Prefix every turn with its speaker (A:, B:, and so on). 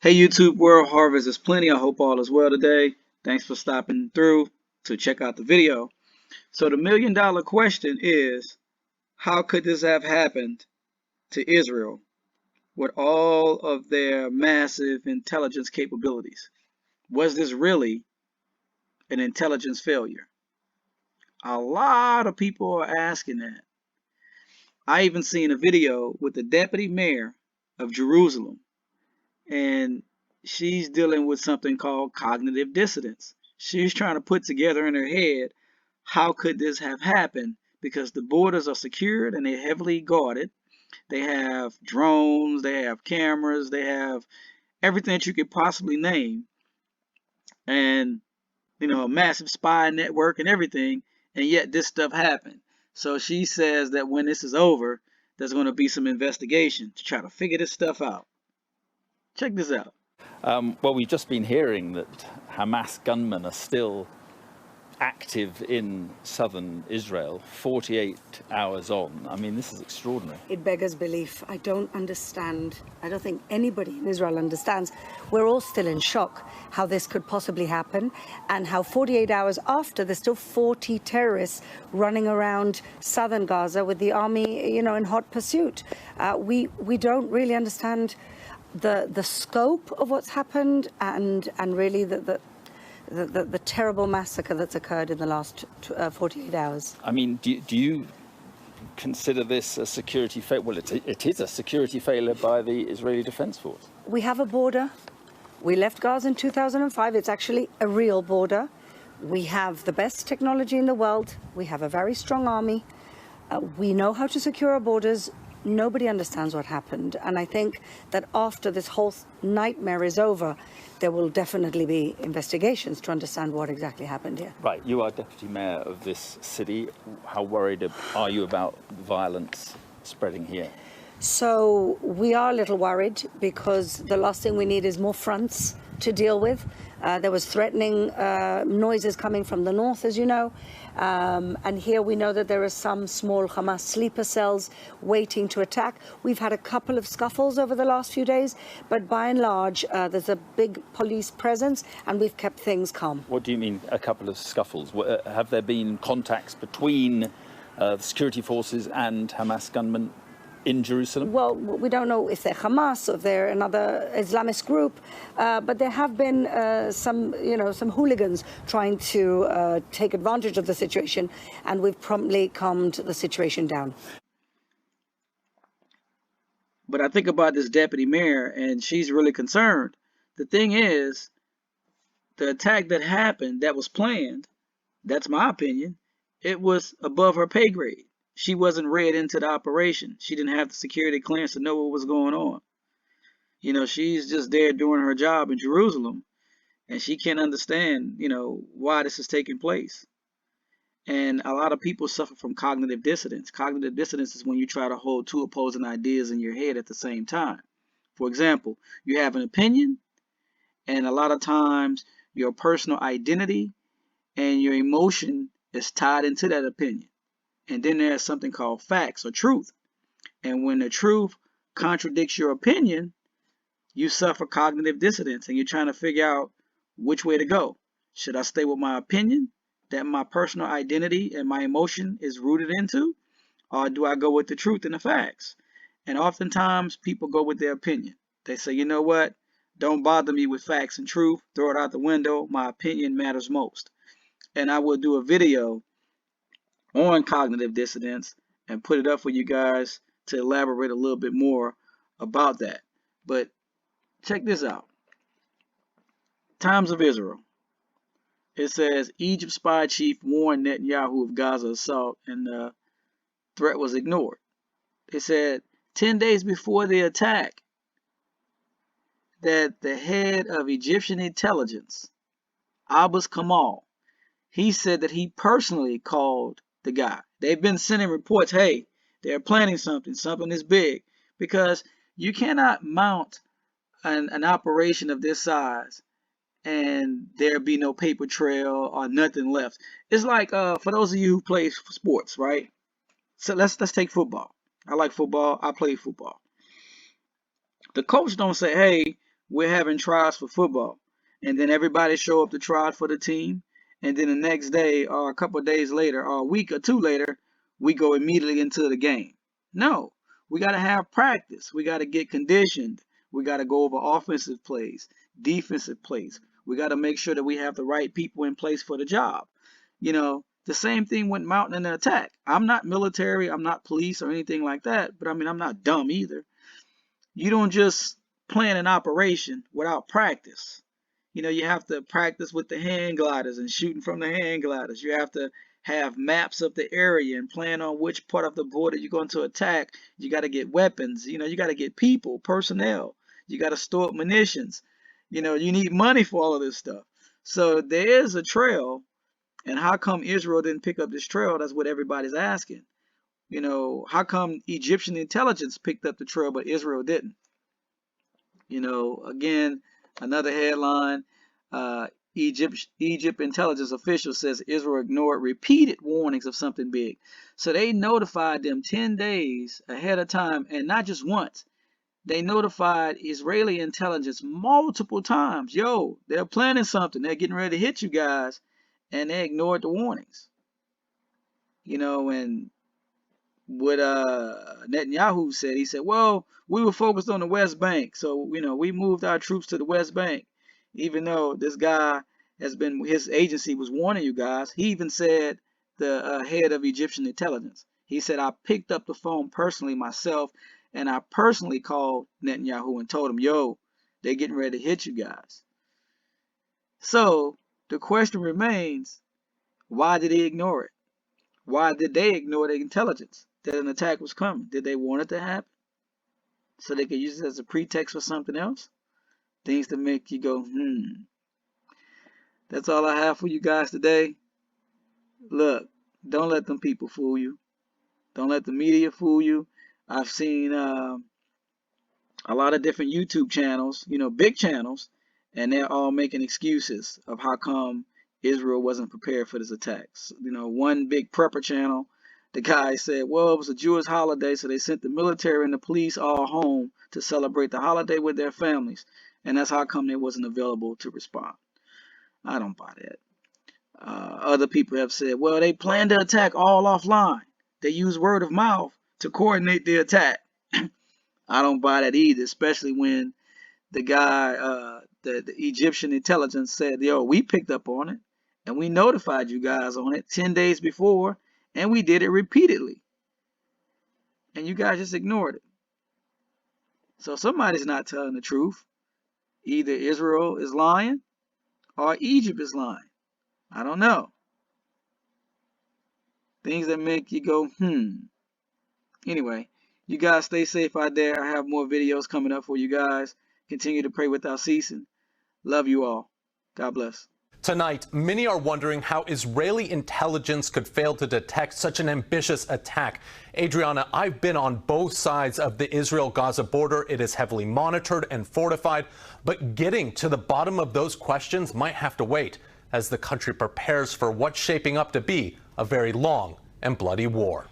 A: Hey YouTube world, harvest is plenty. I hope all is well today. Thanks for stopping through to check out the video. So the $1 million question is, how could this have happened to Israel with all of their massive intelligence capabilities? Was this really an intelligence failure? A lot of people are asking that. I even seen a video with the deputy mayor of Jerusalem, and she's dealing with something called cognitive dissonance. She's trying to put together in her head, how could this have happened? Because the borders are secured and they're heavily guarded. They have drones, they have cameras, they have everything that you could possibly name, and a massive spy network and everything, and yet this stuff happened. So she says that when this is over, there's going to be some investigation to try to figure this stuff out. Check this out.
B: Well, we've just been hearing that Hamas gunmen are still active in southern Israel 48 hours on. I mean, this is extraordinary.
C: It beggars belief. I don't understand. I don't think anybody in Israel understands. We're all still in shock how this could possibly happen, and how 48 hours after, there's still 40 terrorists running around southern Gaza with the army, in hot pursuit. We don't really understand the scope of what's happened, and really the terrible massacre that's occurred in the last 48 hours.
B: I mean, do you consider this a security failure? Well, it is a security failure by the Israeli Defense Force.
C: We have a border. We left Gaza in 2005. It's actually a real border. We have the best technology in the world. We have a very strong army. We know how to secure our borders. Nobody understands what happened. And I think that after this whole nightmare is over, there will definitely be investigations to understand what exactly happened here.
B: Right, you are deputy mayor of this city. How worried are you about violence spreading here?
C: So we are a little worried, because the last thing we need is more fronts to deal with. There was threatening noises coming from the north, as you know. And here we know that there are some small Hamas sleeper cells waiting to attack. We've had a couple of scuffles over the last few days, but by and large, there's a big police presence, and we've kept things calm.
B: What do you mean, a couple of scuffles? Have there been contacts between the security forces and Hamas gunmen in Jerusalem?
C: Well, we don't know if they're Hamas or if they're another Islamist group, but there have been some hooligans trying to take advantage of the situation, and we've promptly calmed the situation down.
A: But I think about this deputy mayor, and she's really concerned. The thing is, the attack that happened, that was planned, that's my opinion, it was above her pay grade. She wasn't read into the operation. She didn't have the security clearance to know what was going on. She's just there doing her job in Jerusalem, and she can't understand, why this is taking place. And a lot of people suffer from cognitive dissonance. Cognitive dissonance is when you try to hold two opposing ideas in your head at the same time. For example, you have an opinion, and a lot of times your personal identity and your emotion is tied into that opinion. And then there's something called facts or truth. And when the truth contradicts your opinion, you suffer cognitive dissonance, and you're trying to figure out which way to go. Should I stay with my opinion that my personal identity and my emotion is rooted into, or do I go with the truth and the facts? And oftentimes people go with their opinion. They say, you know what? Don't bother me with facts and truth. Throw it out the window. My opinion matters most. And I will do a video on cognitive dissonance and put it up for you guys to elaborate a little bit more about that. But check this out. Times of Israel. It says Egypt spy chief warned Netanyahu of Gaza assault, and the threat was ignored. It said 10 days before the attack that the head of Egyptian intelligence, Abbas Kamal, he said that he personally called the guy. They've been sending reports, hey, they're planning something is big, because you cannot mount an operation of this size and there be no paper trail or nothing left. It's like for those of you who play sports, right? So let's take football. I like football. I play football. The coach don't say, hey, we're having tryouts for football, and then everybody show up to try out for the team, and then the next day or a couple of days later or a week or two later, we go immediately into the game. No, we got to have practice. We got to get conditioned. We got to go over offensive plays, defensive plays. We got to make sure that we have the right people in place for the job. You know, the same thing with mounting an attack. I'm not military, I'm not police or anything like that, but I mean, I'm not dumb either. You don't just plan an operation without practice. You know, you have to practice with the hand gliders and shooting from the hand gliders. You have to have maps of the area and plan on which part of the border you're going to attack. You got to get weapons. You know, you got to get people, personnel. You got to store up munitions. You know, you need money for all of this stuff. So there is a trail. And how come Israel didn't pick up this trail? That's what everybody's asking. You know, how come Egyptian intelligence picked up the trail, but Israel didn't? You know, again, another headline, Egypt intelligence official says Israel ignored repeated warnings of something big. So they notified them 10 days ahead of time, and not just once. They notified Israeli intelligence multiple times. Yo, they're planning something. They're getting ready to hit you guys. And they ignored the warnings. You know, and what Netanyahu said, he said, well, we were focused on the West Bank. So, you know, we moved our troops to the West Bank. Even though this guy his agency was warning you guys. He even said, the head of Egyptian intelligence, he said, I picked up the phone personally myself, and I personally called Netanyahu and told him, yo, they're getting ready to hit you guys. So the question remains, why did he ignore it? Why did they ignore the intelligence that an attack was coming? Did they want it to happen so they could use it as a pretext for something else? Things to make you go, That's all I have for you guys today. Look, don't let them people fool you. Don't let the media fool you. I've seen a lot of different YouTube channels, you know, big channels, and they're all making excuses of how come Israel wasn't prepared for this attack. You know, one big prepper channel, the guy said, well, it was a Jewish holiday, so they sent the military and the police all home to celebrate the holiday with their families, and that's how come they wasn't available to respond. I don't buy that. Other people have said, well, they planned the attack all offline. They used word of mouth to coordinate the attack. I don't buy that either, especially when the guy, the Egyptian intelligence said, yo, we picked up on it and we notified you guys on it 10 days before, and we did it repeatedly. And you guys just ignored it. So somebody's not telling the truth. Either Israel is lying or Egypt is lying. I don't know. Things that make you go, Anyway, you guys stay safe out there. I have more videos coming up for you guys. Continue to pray without ceasing. Love you all. God bless.
D: Tonight, many are wondering how Israeli intelligence could fail to detect such an ambitious attack. Adriana, I've been on both sides of the Israel-Gaza border. It is heavily monitored and fortified, but getting to the bottom of those questions might have to wait as the country prepares for what's shaping up to be a very long and bloody war.